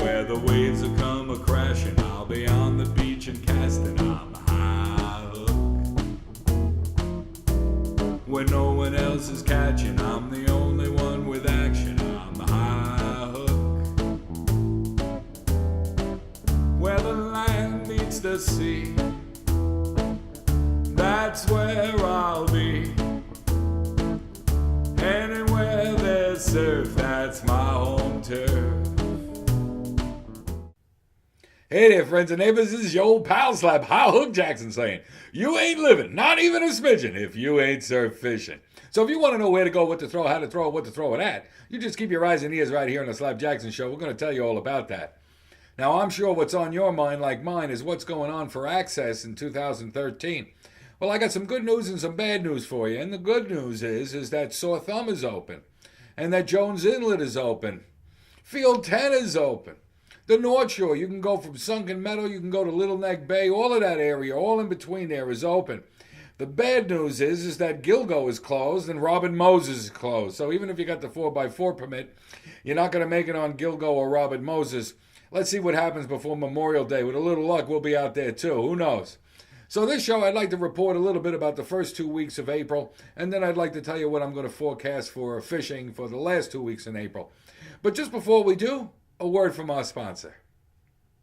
where the waves will come a-crashing. I'll be on the beach and casting. I'm high hook. When no one else is catching, I'm the only one with action. I'm high hook. Where the land meets the sea, that's where I'll be. Anywhere there's surf, that's my home turf. Hey there, friends and neighbors, this is your old pal Slapstick Jackson saying, you ain't living, not even a smidgen, if you ain't surf fishing. So if you want to know where to go, what to throw, how to throw, what to throw it at, you just keep your eyes and ears right here on the Slap Jackson Show. We're going to tell you all about that. Now, I'm sure what's on your mind, like mine, is what's going on for access in 2013. Well, I got some good news and some bad news for you. And the good news is that Sore Thumb is open, and that Jones Inlet is open. Field 10 is open. The North Shore, you can go from Sunken Meadow, you can go to Little Neck Bay, all of that area, all in between there is open. The bad news is that Gilgo is closed and Robin Moses is closed. So even if you got the 4x4 permit, you're not going to make it on Gilgo or Robin Moses. Let's see what happens before Memorial Day. With a little luck, we'll be out there too. Who knows? So this show, I'd like to report a little bit about the first 2 weeks of April, and then I'd like to tell you what I'm going to forecast for fishing for the last 2 weeks in April. But just before we do, a word from our sponsor.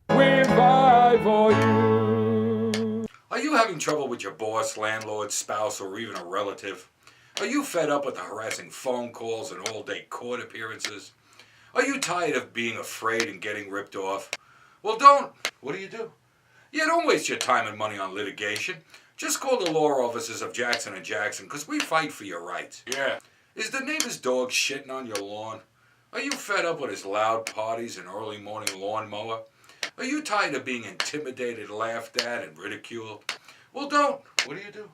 We fight for you. Are you having trouble with your boss, landlord, spouse, or even a relative? Are you fed up with the harassing phone calls and all-day court appearances? Are you tired of being afraid and getting ripped off? Well, don't. What do? Yeah, don't waste your time and money on litigation. Just call the law offices of Jackson & Jackson, because we fight for your rights. Yeah. Is the neighbor's dog shitting on your lawn? Are you fed up with his loud parties and early morning lawnmower? Are you tired of being intimidated, laughed at, and ridiculed? Well, don't. What do?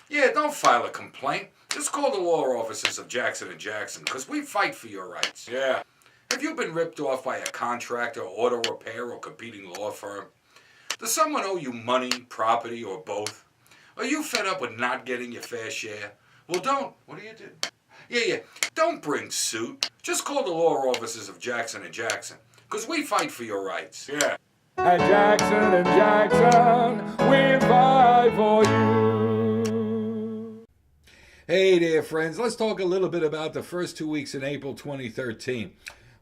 Yeah, don't file a complaint. Just call the law offices of Jackson & Jackson, because we fight for your rights. Yeah. Have you been ripped off by a contractor, auto repair, or competing law firm? Does someone owe you money, property, or both? Are you fed up with not getting your fair share? Well, don't. What do? Yeah. Don't bring suit. Just call the law offices of Jackson & Jackson, because we fight for your rights. Yeah. At Jackson & Jackson, we fight for you. Hey there, friends. Let's talk a little bit about the first 2 weeks in April 2013.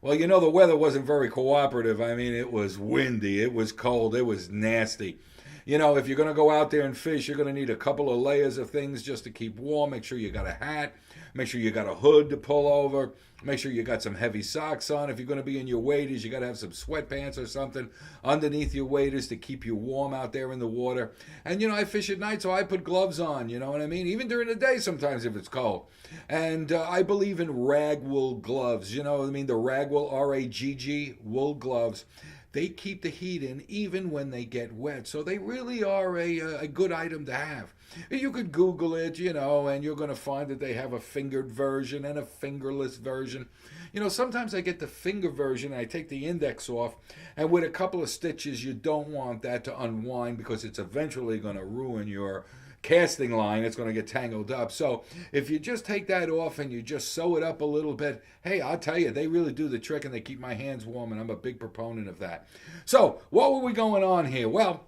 Well, you know, the weather wasn't very cooperative. I mean, it was windy, it was cold, it was nasty. You know, if you're going to go out there and fish, you're going to need a couple of layers of things just to keep warm. Make sure you got a hat. Make sure you got a hood to pull over. Make sure you got some heavy socks on. If you're going to be in your waders, you got to have some sweatpants or something underneath your waders to keep you warm out there in the water. And, you know, I fish at night, so I put gloves on, you know what I mean? Even during the day sometimes if it's cold. And I believe in rag wool gloves. You know what I mean? The rag wool, R-A-G-G, wool gloves. They keep the heat in even when they get wet. So they really are a good item to have. You could Google it, you know, and you're going to find that they have a fingered version and a fingerless version. You know, sometimes I get the finger version, I take the index off, and with a couple of stitches, you don't want that to unwind because it's eventually going to ruin your casting line. It's going to get tangled up. So if you just take that off and you just sew it up a little bit, hey, I'll tell you, they really do the trick and they keep my hands warm, and I'm a big proponent of that. So what were we going on here? Well,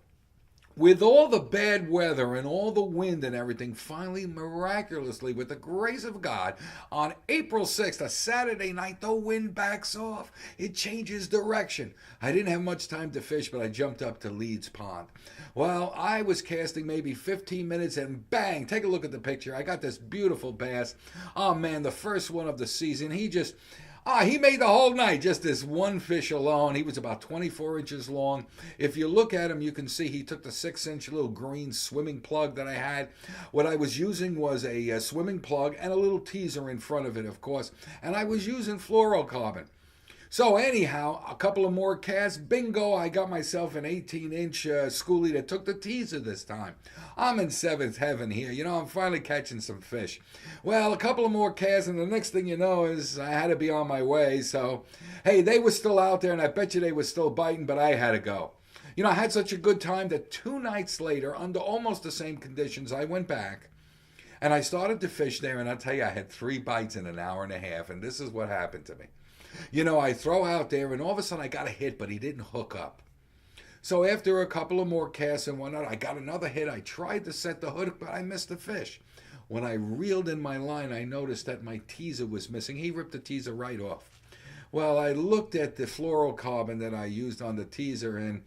with all the bad weather and all the wind and everything, finally, miraculously, with the grace of God, on April 6th, a Saturday night, the wind backs off. It changes direction. I didn't have much time to fish, but I jumped up to Leeds Pond. Well, I was casting maybe 15 minutes and bang, take a look at the picture. I got this beautiful bass. Oh man, the first one of the season. He made the whole night, just this one fish alone. He was about 24 inches long. If you look at him, you can see he took the 6-inch little green swimming plug that I had. What I was using was a swimming plug and a little teaser in front of it, of course. And I was using fluorocarbon. So anyhow, a couple of more casts, bingo, I got myself an 18-inch schoolie that took the teaser this time. I'm in seventh heaven here. You know, I'm finally catching some fish. Well, a couple of more casts, and the next thing you know is I had to be on my way. So, hey, they were still out there, and I bet you they were still biting, but I had to go. You know, I had such a good time that 2 nights later, under almost the same conditions, I went back, and I started to fish there, and I'll tell you, I had 3 bites in an hour and a half, and this is what happened to me. I throw out there, and all of a sudden I got a hit, but he didn't hook up. So after a couple of more casts and whatnot, I got another hit. I tried to set the hook, but I missed the fish. When I reeled in my line, I noticed that my teaser was missing. He ripped the teaser right off. Well, I looked at the fluorocarbon that I used on the teaser, and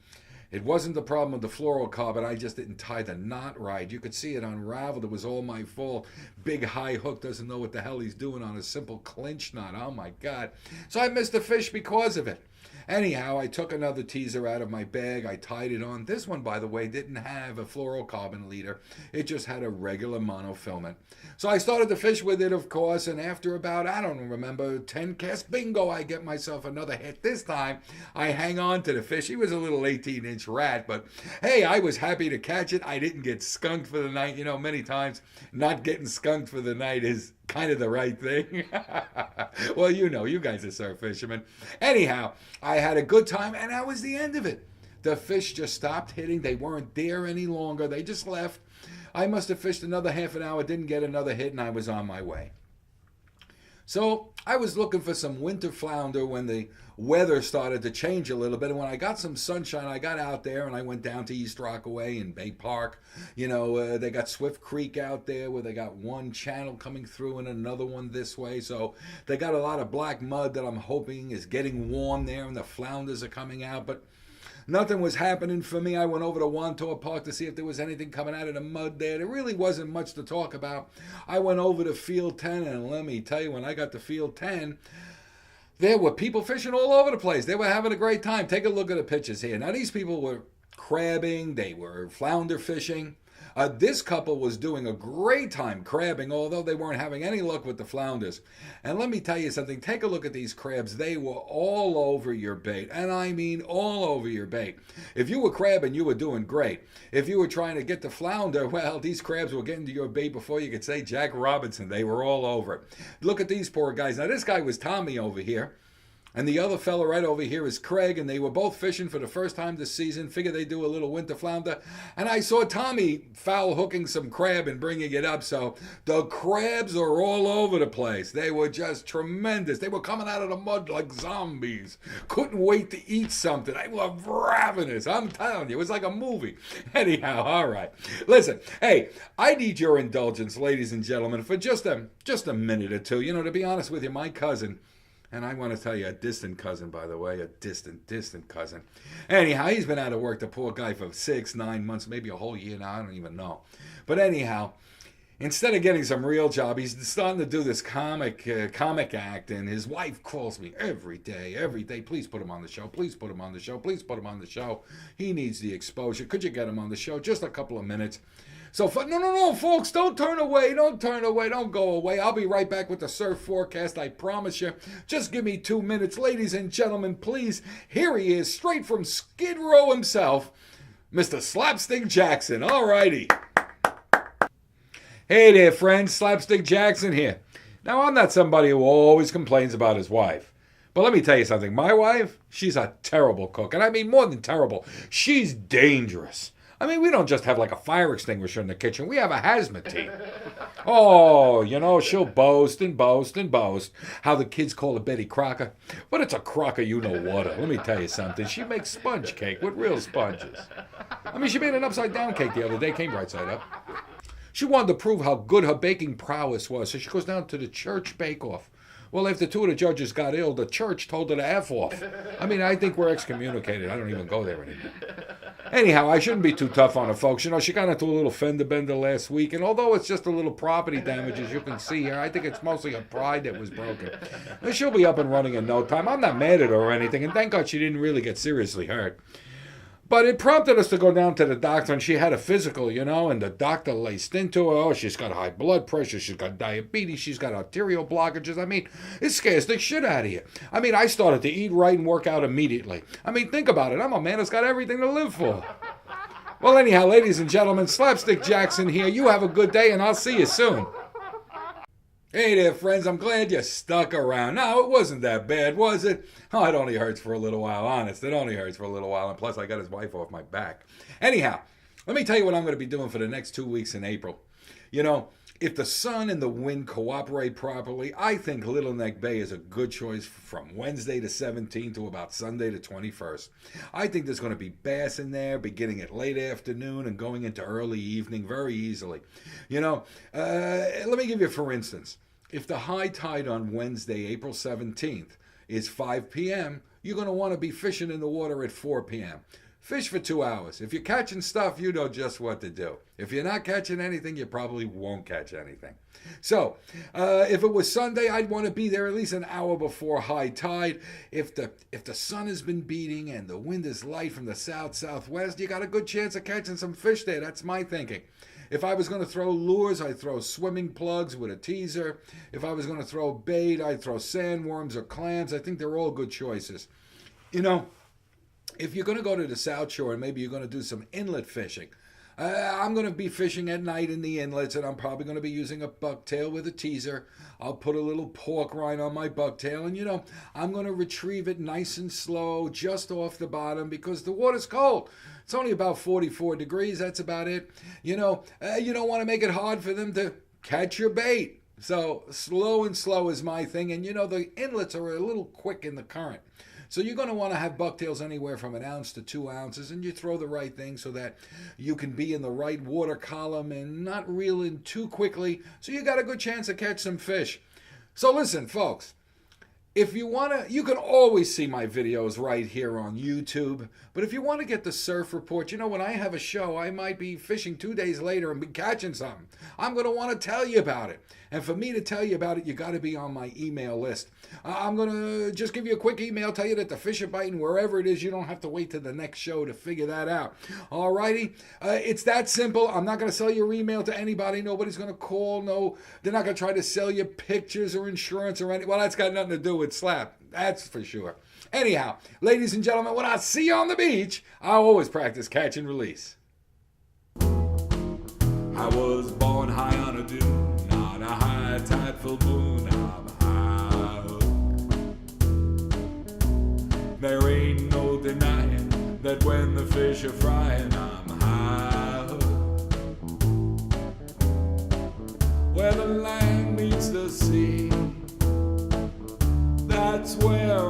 it wasn't the problem with the fluorocarbon. I just didn't tie the knot right. You could see it unraveled. It was all my fault. Big high hook doesn't know what the hell he's doing on a simple clinch knot. Oh, my God. So I missed the fish because of it. Anyhow, I took another teaser out of my bag. I tied it on. This one, by the way, didn't have a fluorocarbon leader. It just had a regular monofilament. So I started to fish with it, of course, and after about, I don't remember, 10 casts, bingo, I get myself another hit. This time, I hang on to the fish. He was a little 18-inch rat, but hey, I was happy to catch it. I didn't get skunked for the night. Many times, not getting skunked for the night is kind of the right thing. Well, you guys are surf fishermen. Anyhow, I had a good time, and that was the end of it. The fish just stopped hitting. They weren't there any longer. They just left. I must have fished another half an hour, didn't get another hit, and I was on my way. So I was looking for some winter flounder when the weather started to change a little bit. And when I got some sunshine, I got out there and I went down to East Rockaway in Bay Park. They got Swift Creek out there where they got one channel coming through and another one this way. So they got a lot of black mud that I'm hoping is getting warm there and the flounders are coming out. But nothing was happening for me. I went over to Wantor Park to see if there was anything coming out of the mud there. There really wasn't much to talk about. I went over to Field 10, and let me tell you, when I got to Field 10, there were people fishing all over the place. They were having a great time. Take a look at the pictures here. Now, these people were crabbing. They were flounder fishing. This couple was doing a great time crabbing, although they weren't having any luck with the flounders. And let me tell you something. Take a look at these crabs. They were all over your bait, and I mean all over your bait. If you were crabbing, you were doing great. If you were trying to get the flounder, well, these crabs were getting to your bait before you could say Jack Robinson. They were all over it. Look at these poor guys. Now, this guy was Tommy over here. And the other fella right over here is Craig, and they were both fishing for the first time this season. Figured they'd do a little winter flounder. And I saw Tommy foul hooking some crab and bringing it up. So the crabs are all over the place. They were just tremendous. They were coming out of the mud like zombies. Couldn't wait to eat something. They were ravenous. I'm telling you, it was like a movie. Anyhow, all right. Listen, hey, I need your indulgence, ladies and gentlemen, for just a minute or two. To be honest with you, my cousin, and I want to tell you, a distant cousin, by the way, a distant cousin. Anyhow, he's been out of work, the poor guy, for 6, 9 months, maybe a whole year now, I don't even know. But anyhow, instead of getting some real job, he's starting to do this comic act, and his wife calls me every day, please put him on the show, please put him on the show, please put him on the show. He needs the exposure. Could you get him on the show? Just a couple of minutes. So, no, folks, don't turn away, don't go away. I'll be right back with the surf forecast, I promise you. Just give me 2 minutes. Ladies and gentlemen, please, here he is, straight from Skid Row himself, Mr. Slapstick Jackson. All righty. Hey there, friends, Slapstick Jackson here. Now, I'm not somebody who always complains about his wife. But let me tell you something. My wife, she's a terrible cook. And I mean more than terrible. She's dangerous. I mean, we don't just have like a fire extinguisher in the kitchen. We have a hazmat team. Oh, she'll boast and boast and boast how the kids call her Betty Crocker. But it's a Crocker you-know-what. Let me tell you something. She makes sponge cake with real sponges. I mean, she made an upside-down cake the other day. Came right side up. She wanted to prove how good her baking prowess was, so she goes down to the church bake-off. Well, after 2 of the judges got ill, the church told her to F off. I mean, I think we're excommunicated. I don't even go there anymore. Anyhow, I shouldn't be too tough on her, folks. She got into a little fender bender last week, and although it's just a little property damage, as you can see here, I think it's mostly her pride that was broken. And she'll be up and running in no time. I'm not mad at her or anything, and thank God she didn't really get seriously hurt. But it prompted us to go down to the doctor, and she had a physical, and the doctor laced into her. Oh, she's got high blood pressure, she's got diabetes, she's got arterial blockages. I mean, it scares the shit out of you. I mean, I started to eat right and work out immediately. I mean, think about it. I'm a man that's got everything to live for. Well, anyhow, ladies and gentlemen, Slapstick Jackson here. You have a good day, and I'll see you soon. Hey there, friends. I'm glad you stuck around. No, it wasn't that bad, was it? Oh, it only hurts for a little while, honest. It only hurts for a little while, and plus I got his wife off my back. Anyhow, let me tell you what I'm going to be doing for the next 2 weeks in April. If the sun and the wind cooperate properly, I think Little Neck Bay is a good choice from Wednesday the 17th to about Sunday the 21st. I think there's going to be bass in there beginning at late afternoon and going into early evening very easily. Let me give you for instance. If the high tide on Wednesday, April 17th is 5 p.m., you're going to want to be fishing in the water at 4 p.m. Fish for 2 hours. If you're catching stuff, you know just what to do. If you're not catching anything, you probably won't catch anything. So, if it was Sunday, I'd want to be there at least an hour before high tide. If the sun has been beating and the wind is light from the south-southwest, you got a good chance of catching some fish there. That's my thinking. If I was going to throw lures, I'd throw swimming plugs with a teaser. If I was going to throw bait, I'd throw sandworms or clams. I think they're all good choices. If you're going to go to the South Shore and maybe you're going to do some inlet fishing, I'm going to be fishing at night in the inlets, and I'm probably going to be using a bucktail with a teaser. I'll put a little pork rind on my bucktail, and I'm going to retrieve it nice and slow just off the bottom because the water's cold. It's only about 44 degrees. That's about it. You don't want to make it hard for them to catch your bait. So slow and slow is my thing, and the inlets are a little quick in the current. So you're going to want to have bucktails anywhere from 1 ounce to 2 ounces, and you throw the right thing so that you can be in the right water column and not reel in too quickly, so you got a good chance to catch some fish. So listen, folks, if you want to, you can always see my videos right here on YouTube. But if you want to get the surf report, when I have a show, I might be fishing 2 days later and be catching something. I'm going to want to tell you about it. And for me to tell you about it, you got to be on my email list. I'm going to just give you a quick email, tell you that the fish are biting wherever it is. You don't have to wait till the next show to figure that out. All righty? It's that simple. I'm not going to sell your email to anybody. Nobody's going to call. No, they're not going to try to sell you pictures or insurance or anything. Well, that's got nothing to do with Slap. That's for sure. Anyhow, ladies and gentlemen, when I see you on the beach, I always practice catch and release. I was born high on a dune, on a high tide full moon. I'm high hook. There ain't no denying that when the fish are frying, I'm high hook. Where the land meets the sea, that's where